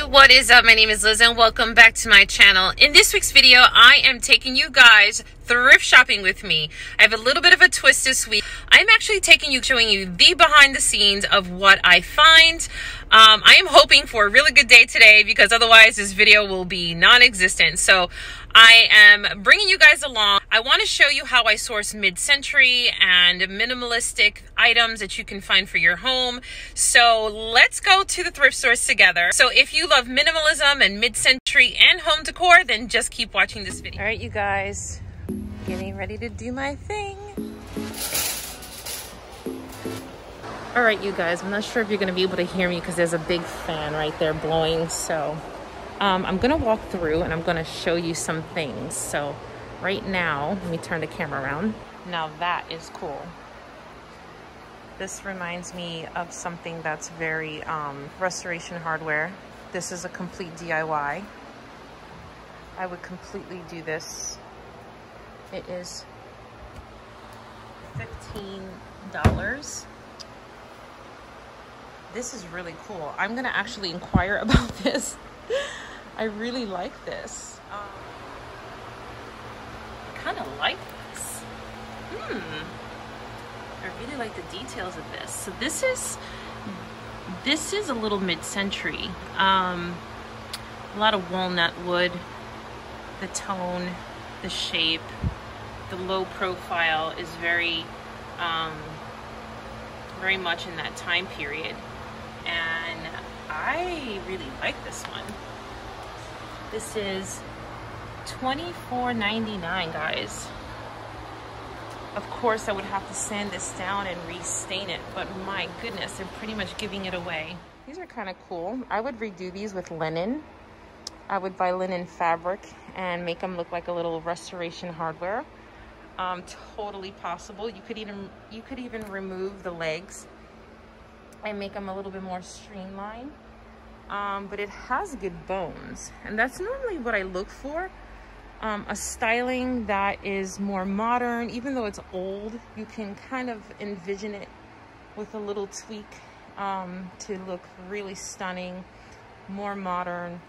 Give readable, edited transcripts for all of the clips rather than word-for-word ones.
What is up? My name is Liz and welcome back to my channel. In this week's video, I am taking you guys thrift shopping with me. I have a little bit of a twist this week. I'm actually showing you the behind the scenes of what I find. I am hoping for a really good day today because otherwise this video will be non-existent. So I am bringing you guys along. I want to show you how I source mid-century and minimalistic items that you can find for your home. So let's go to the thrift stores together. So if you love minimalism and mid-century and home decor, then just keep watching this video. All right, you guys, getting ready to do my thing. All right, you guys, I'm not sure if you're gonna be able to hear me because there's a big fan right there blowing. So I'm gonna walk through and I'm gonna show you some things. So right now, let me turn the camera around. Now that is cool. This reminds me of something that's very restoration hardware. This is a complete DIY. I would completely do this. It is $15. This is really cool. I'm gonna actually inquire about this. I really like this. I kind of like this. I really like the details of this. So this is a little mid-century. A lot of walnut wood. The tone, the shape, the low profile is very much in that time period. And I really like this one. This is $24.99, guys. Of course, I would have to sand this down and restain it, but my goodness, they're pretty much giving it away. These are kind of cool. I would redo these with linen. I would buy linen fabric and make them look like a little restoration hardware. Totally possible. You could even remove the legs and make them a little bit more streamlined. But it has good bones, and that's normally what I look for. A styling that is more modern. Even though it's old, you can kind of envision it with a little tweak to look really stunning, more modern.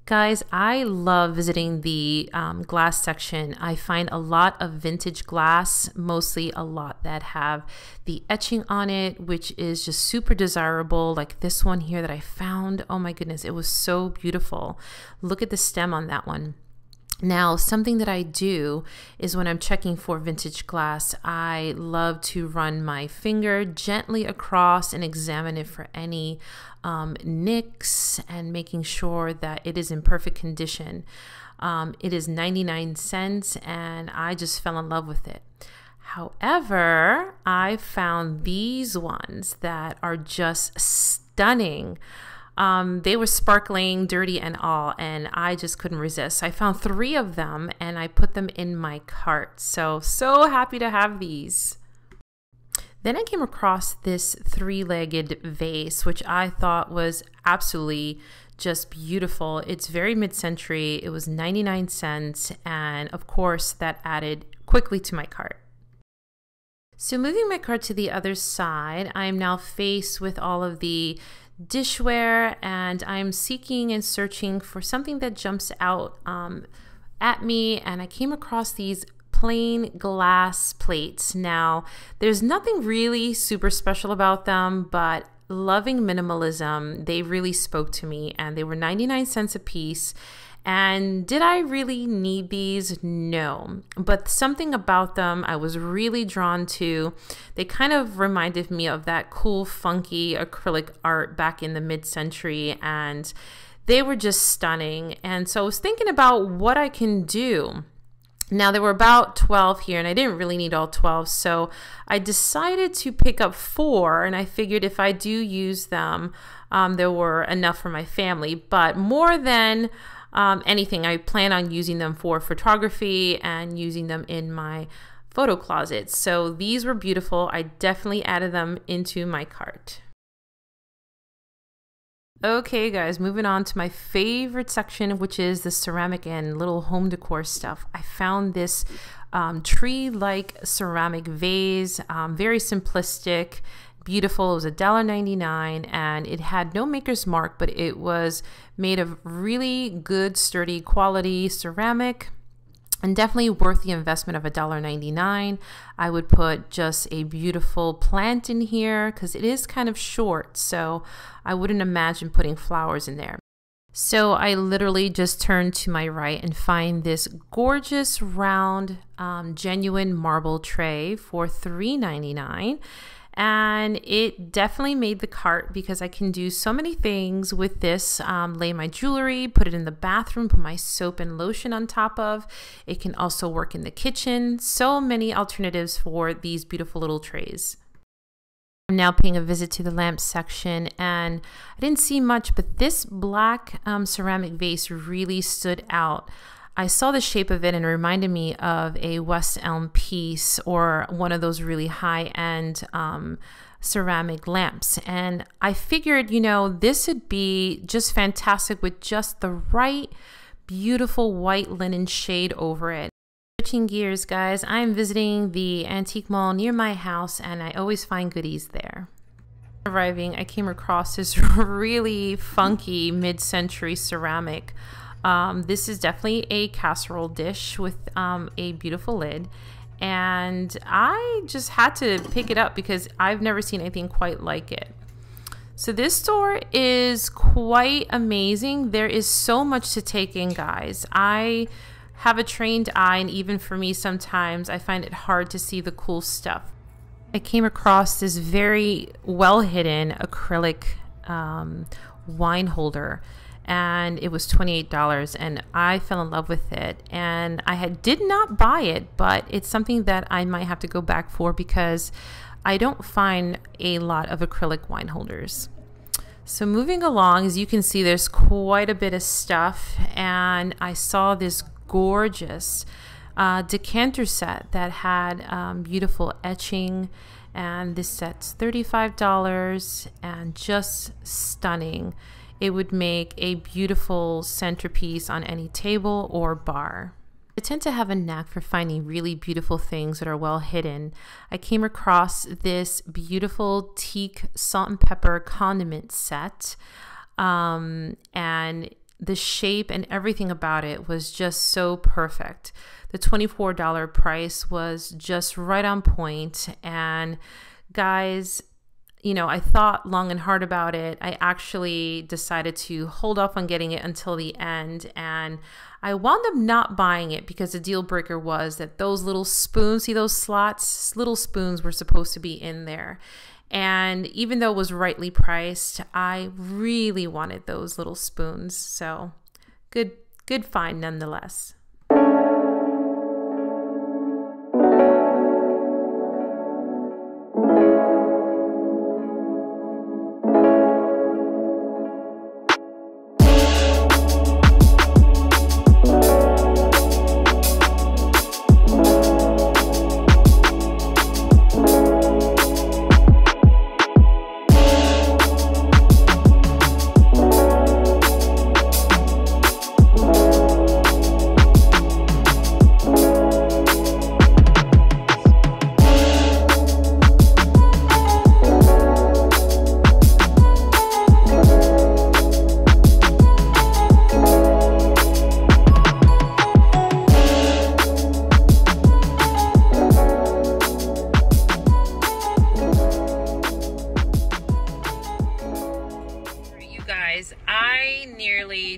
Guys, I love visiting the glass section. I find a lot of vintage glass, mostly a lot that have the etching on it, which is just super desirable. Like this one here that I found. Oh my goodness, it was so beautiful. Look at the stem on that one. Now, something that I do is when I'm checking for vintage glass, I love to run my finger gently across and examine it for any nicks and making sure that it is in perfect condition. It is 99 cents and I just fell in love with it. However, I found these ones that are just stunning. They were sparkling, dirty and all, and I just couldn't resist. I found 3 of them and I put them in my cart. So happy to have these. Then I came across this 3-legged vase, which I thought was absolutely just beautiful. It's very mid-century. It was 99 cents. And of course that added quickly to my cart. So moving my cart to the other side, I am now faced with all of the dishware, and I'm seeking and searching for something that jumps out at me, and I came across these plain glass plates. Now, there's nothing really super special about them, but loving minimalism, they really spoke to me, and they were 99 cents a piece. And did I really need these? No, but something about them I was really drawn to. They kind of reminded me of that cool, funky acrylic art back in the mid-century, and they were just stunning. And so I was thinking about what I can do. Now, there were about 12 here, and I didn't really need all 12, so I decided to pick up 4, and I figured if I do use them, there were enough for my family. But more than anything, I plan on using them for photography and using them in my photo closet. So these were beautiful. I definitely added them into my cart. Okay guys, moving on to my favorite section, which is the ceramic and little home decor stuff. I found this tree-like ceramic vase, very simplistic, beautiful. It was $1.99 and it had no maker's mark, but it was made of really good, sturdy quality ceramic. And definitely worth the investment of $1.99. I would put just a beautiful plant in here because it is kind of short, so I wouldn't imagine putting flowers in there. So I literally just turn to my right and find this gorgeous round genuine marble tray for $3.99. And it definitely made the cart because I can do so many things with this. Lay my jewelry, put it in the bathroom, put my soap and lotion on top of. It can also work in the kitchen. So many alternatives for these beautiful little trays. I'm now paying a visit to the lamp section, and I didn't see much, but this black ceramic vase really stood out. I saw the shape of it and it reminded me of a West Elm piece or one of those really high-end ceramic lamps. And I figured, you know, this would be just fantastic with just the right beautiful white linen shade over it. Switching gears, guys, I'm visiting the antique mall near my house and I always find goodies there. Arriving, I came across this really funky mid-century ceramic. This is definitely a casserole dish with a beautiful lid, and I just had to pick it up because I've never seen anything quite like it. So this store is quite amazing. There is so much to take in, guys. I have a trained eye, and even for me sometimes I find it hard to see the cool stuff. I came across this very well hidden acrylic wine holder, and it was $28 and I fell in love with it, and I did not buy it, but it's something that I might have to go back for because I don't find a lot of acrylic wine holders. So moving along, as you can see, there's quite a bit of stuff, and I saw this gorgeous decanter set that had beautiful etching, and this set's $35 and just stunning. It would make a beautiful centerpiece on any table or bar. I tend to have a knack for finding really beautiful things that are well hidden. I came across this beautiful teak salt and pepper condiment set, and the shape and everything about it was just so perfect. The $24 price was just right on point, and guys, you know, I thought long and hard about it. I actually decided to hold off on getting it until the end, and I wound up not buying it because the deal breaker was that those little spoons, see those slots? Little spoons were supposed to be in there. And even though it was rightly priced, I really wanted those little spoons. So good find nonetheless.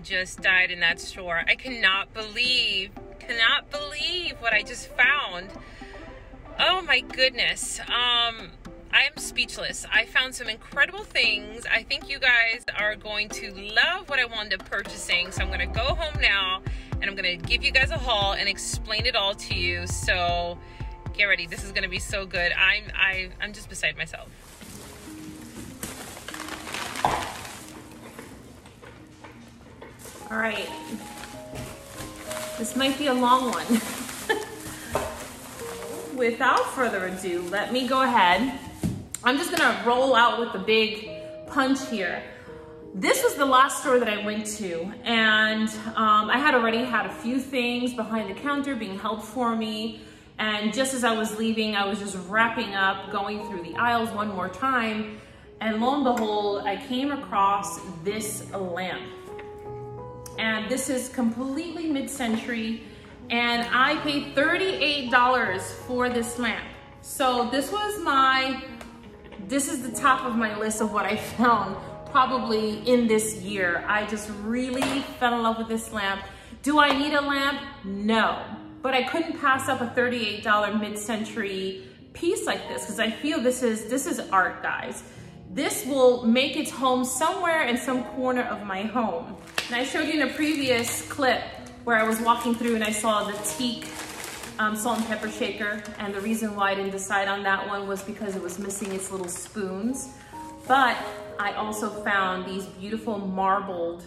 Just died in that store. I cannot believe what I just found. Oh my goodness. I am speechless. I found some incredible things. I think you guys are going to love what I wound up purchasing. So I'm gonna go home now and I'm gonna give you guys a haul and explain it all to you. So get ready. This is gonna be so good. I'm just beside myself. All right, this might be a long one. Without further ado, let me go ahead. I'm just gonna roll out with the big punch here. This was the last store that I went to, and I had already had a few things behind the counter being held for me, And just as I was leaving, I was just wrapping up, going through the aisles one more time. And lo and behold, I came across this lamp. And this is completely mid-century. And I paid $38 for this lamp. So this is the top of my list of what I found probably in this year. I just really fell in love with this lamp. Do I need a lamp? No. But I couldn't pass up a $38 mid-century piece like this because I feel this is art, guys. This will make its home somewhere in some corner of my home. And I showed you in a previous clip where I was walking through and I saw the Teak salt and pepper shaker. And the reason why I didn't decide on that one was because it was missing its little spoons. But I also found these beautiful marbled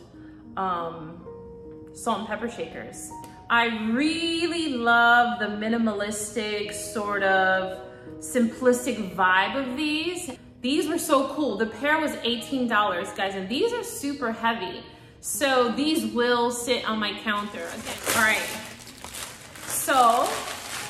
salt and pepper shakers. I really love the minimalistic sort of simplistic vibe of these. These were so cool. The pair was $18, guys, and these are super heavy. So these will sit on my counter again. All right, so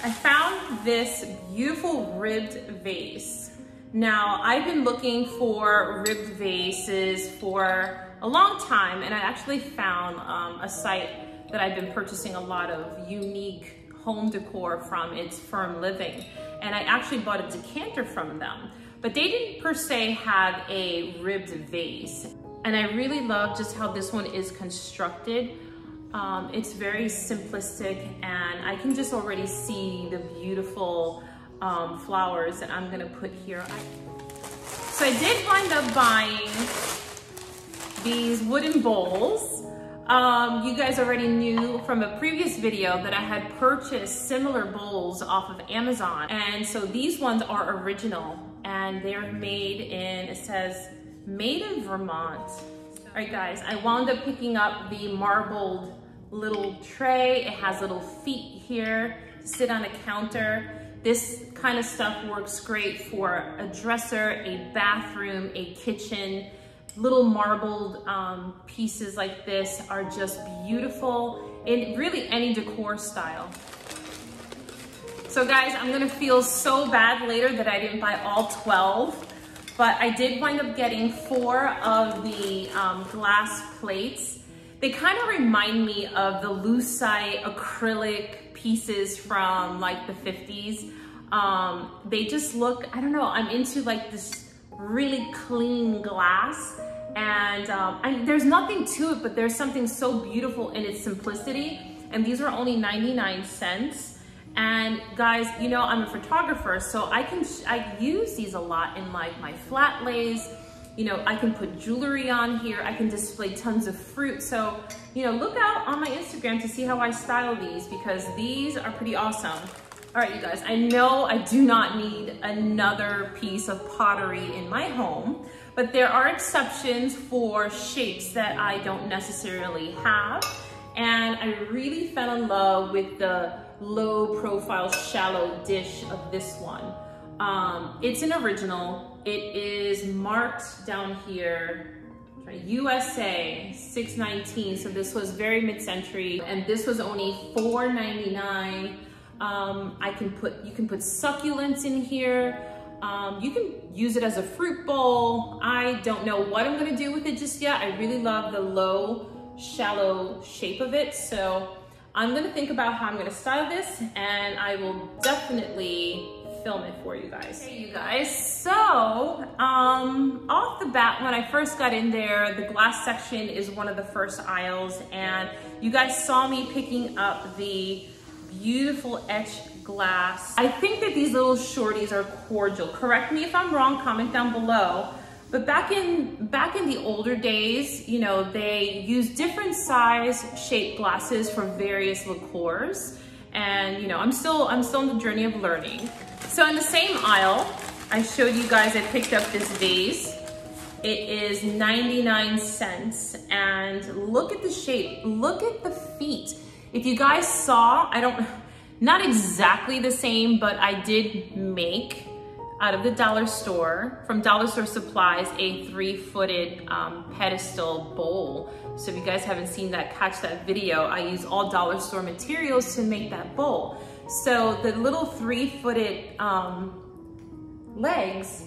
I found this beautiful ribbed vase. Now, I've been looking for ribbed vases for a long time, and I actually found a site that I've been purchasing a lot of unique home decor from. It's Firm Living, and I actually bought a decanter from them. But they didn't per se have a ribbed vase. And I really love just how this one is constructed. It's very simplistic, and I can just already see the beautiful flowers that I'm gonna put here. So I did wind up buying these wooden bowls. You guys already knew from a previous video that I had purchased similar bowls off of Amazon. And so these ones are original, and they're made in, it says, made in Vermont. All right, guys, I wound up picking up the marbled little tray. It has little feet here to sit on a counter. This kind of stuff works great for a dresser, a bathroom, a kitchen. Little marbled pieces like this are just beautiful in really any decor style. So guys, I'm gonna feel so bad later that I didn't buy all 12, but I did wind up getting 4 of the glass plates. They kind of remind me of the lucite acrylic pieces from like the 50s. They just look, I don't know, I'm into like this really clean glass, and there's nothing to it, but there's something so beautiful in its simplicity. And these are only 99 cents. And guys, you know, I'm a photographer, so I use these a lot in like my flat lays. You know, I can put jewelry on here. I can display tons of fruit. So, you know, look out on my Instagram to see how I style these, because these are pretty awesome. All right, you guys, I know I do not need another piece of pottery in my home, but there are exceptions for shapes that I don't necessarily have. And I really fell in love with the low profile shallow dish of this one. It's an original. It is marked down here, USA 619. So this was very mid-century, and this was only $4.99. You can put succulents in here. You can use it as a fruit bowl. I don't know what I'm gonna do with it just yet. I really love the low, shallow shape of it. So I'm gonna think about how I'm gonna style this, and I will definitely film it for you guys. Hey you guys, so off the bat, when I first got in there, the glass section is one of the first aisles, and you guys saw me picking up the beautiful etched glass. I think that these little shorties are cordial. Correct me if I'm wrong, comment down below. But back in the older days, you know, they used different size shaped glasses for various liqueurs. And you know, I'm still on the journey of learning. So in the same aisle, I showed you guys I picked up this vase. It is 99 cents, and look at the shape, look at the feet. If you guys saw, not exactly the same, but I did make out of the dollar store, from Dollar Store Supplies, a 3-footed pedestal bowl. So if you guys haven't seen that, catch that video. I use all dollar store materials to make that bowl. So the little 3-footed legs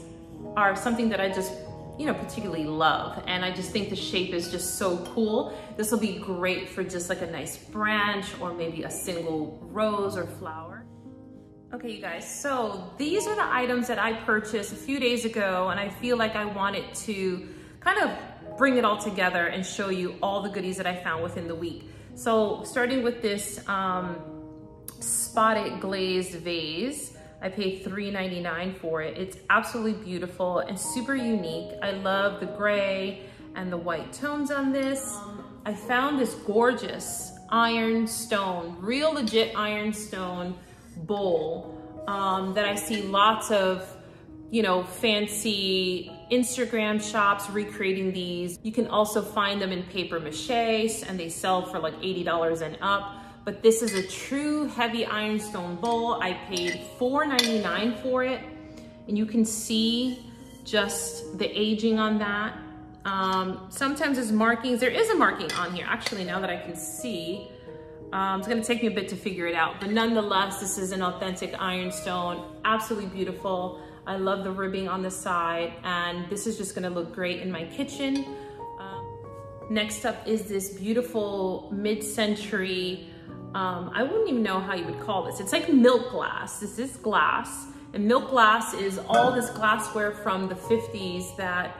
are something that I just, you know, particularly love. And I just think the shape is just so cool. This will be great for just like a nice branch or maybe a single rose or flower. Okay, you guys, so these are the items that I purchased a few days ago, and I feel like I wanted to kind of bring it all together and show you all the goodies that I found within the week. So starting with this spotted glazed vase, I paid $3.99 for it. It's absolutely beautiful and super unique. I love the gray and the white tones on this. I found this gorgeous ironstone, real legit ironstone bowl that I see lots of, you know, fancy Instagram shops recreating these. You can also find them in paper mache, and they sell for like $80 and up. But this is a true heavy ironstone bowl. I paid $4.99 for it, and you can see just the aging on that. Sometimes there's markings. There is a marking on here, actually, now that I can see. It's gonna take me a bit to figure it out, but nonetheless, this is an authentic ironstone, absolutely beautiful. I love the ribbing on the side, and this is just gonna look great in my kitchen. Next up is this beautiful mid-century, I wouldn't even know how you would call this. It's like milk glass. This is glass, and milk glass is all this glassware from the 50s that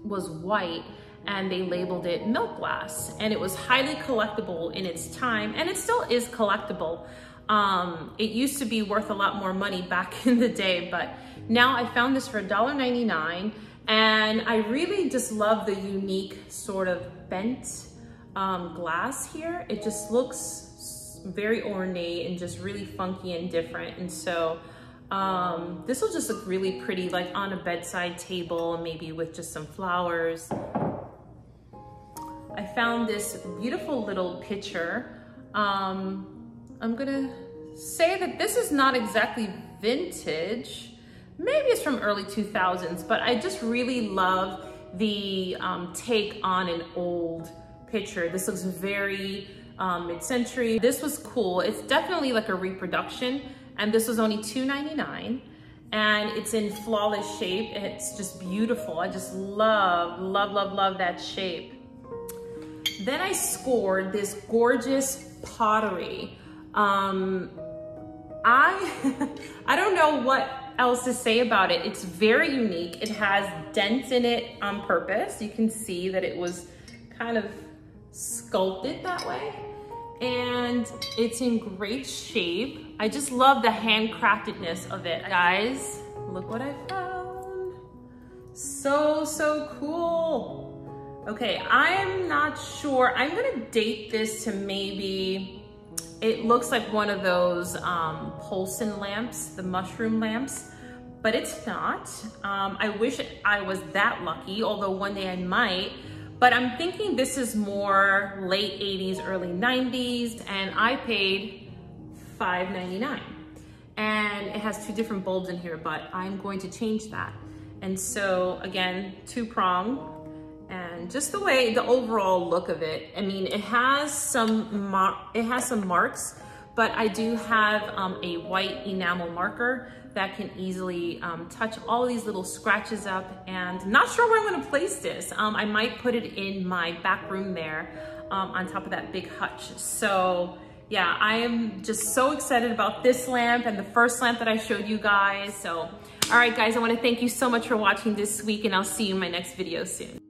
was white, and they labeled it milk glass, and it was highly collectible in its time, and it still is collectible. It used to be worth a lot more money back in the day, but now I found this for $1.99, and I really just love the unique sort of bent glass here. It just looks very ornate and just really funky and different, and so this will just look really pretty, like on a bedside table, maybe with just some flowers. I found this beautiful little pitcher. I'm gonna say that this is not exactly vintage. Maybe it's from early 2000s, but I just really love the take on an old pitcher. This looks very mid-century. This was cool. It's definitely like a reproduction, and this was only $2.99. And it's in flawless shape. It's just beautiful. I just love, love, love, love that shape. Then I scored this gorgeous pottery. I don't know what else to say about it. It's very unique. It has dents in it on purpose. You can see that it was kind of sculpted that way. And it's in great shape. I just love the handcraftedness of it. Guys, look what I found. So, so cool. Okay, I'm not sure. I'm gonna date this to maybe, it looks like one of those Polson lamps, the mushroom lamps, but it's not. I wish I was that lucky, although one day I might, but I'm thinking this is more late 80s, early 90s, and I paid $5.99. And it has two different bulbs in here, but I'm going to change that. And so again, 2-prong. And just the way, the overall look of it, I mean, it has some marks, but I do have a white enamel marker that can easily touch all these little scratches up, and not sure where I'm gonna place this. I might put it in my back room there on top of that big hutch. So yeah, I am just so excited about this lamp and the first lamp that I showed you guys. So, all right guys, I wanna thank you so much for watching this week, and I'll see you in my next video soon.